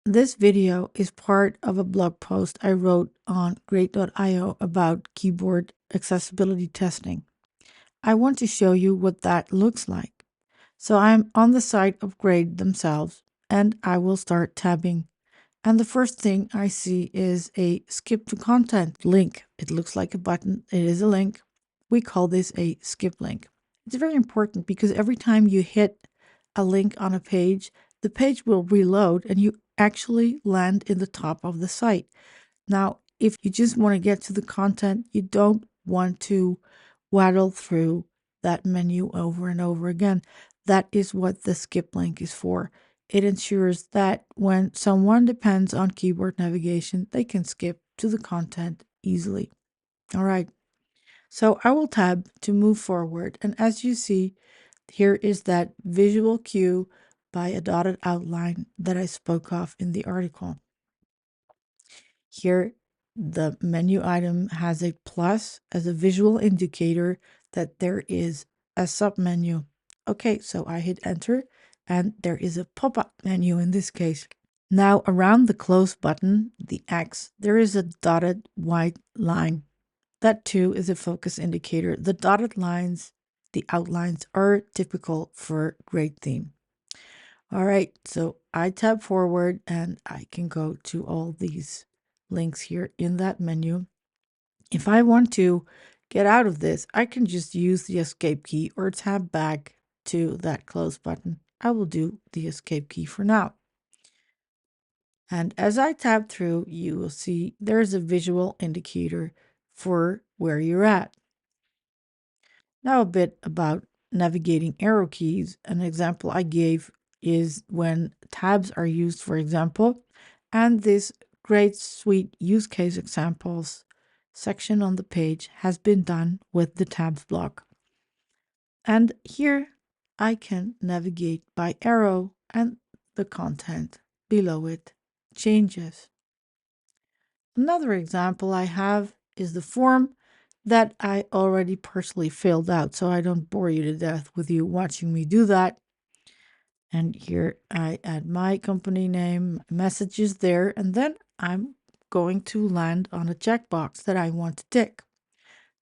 This video is part of a blog post I wrote on Great.io about keyboard accessibility testing. I want to show you what that looks like. So I'm on the site of Grade themselves, and I will start tabbing. And the first thing I see is a skip to content link. It looks like a button. It is a link. We call this a skip link. It's very important because every time you hit a link on a page, the page will reload and you actually land in the top of the site. Now, if you just want to get to the content, you don't want to waddle through that menu over and over again. That is what the skip link is for. It ensures that when someone depends on keyboard navigation, they can skip to the content easily. All right. So I will tab to move forward. And as you see, here is that visual cue by a dotted outline that I spoke of in the article. Here, the menu item has a plus as a visual indicator that there is a submenu. Okay, so I hit enter and there is a pop-up menu in this case. Now around the close button, the X, there is a dotted white line. That too is a focus indicator. The dotted lines, the outlines are typical for Grade theme. All right, so I tab forward and I can go to all these links here in that menu. If I want to get out of this, I can just use the escape key or tab back to that close button. I will do the escape key for now. And as I tab through, you will see there's a visual indicator for where you're at. Now a bit about navigating arrow keys. An example I gave is when tabs are used, for example, and this Great Suite use case examples section on the page has been done with the tabs block. And here I can navigate by arrow and the content below it changes. Another example I have is the form that I already partially filled out, so I don't bore you to death with you watching me do that. And here I add my company name, messages there, and then I'm going to land on a checkbox that I want to tick.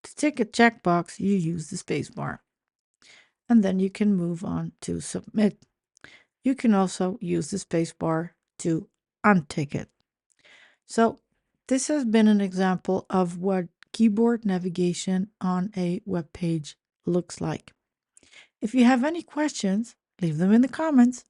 To tick a checkbox, you use the spacebar. And then you can move on to submit. You can also use the spacebar to untick it. So this has been an example of what keyboard navigation on a web page looks like. If you have any questions, leave them in the comments.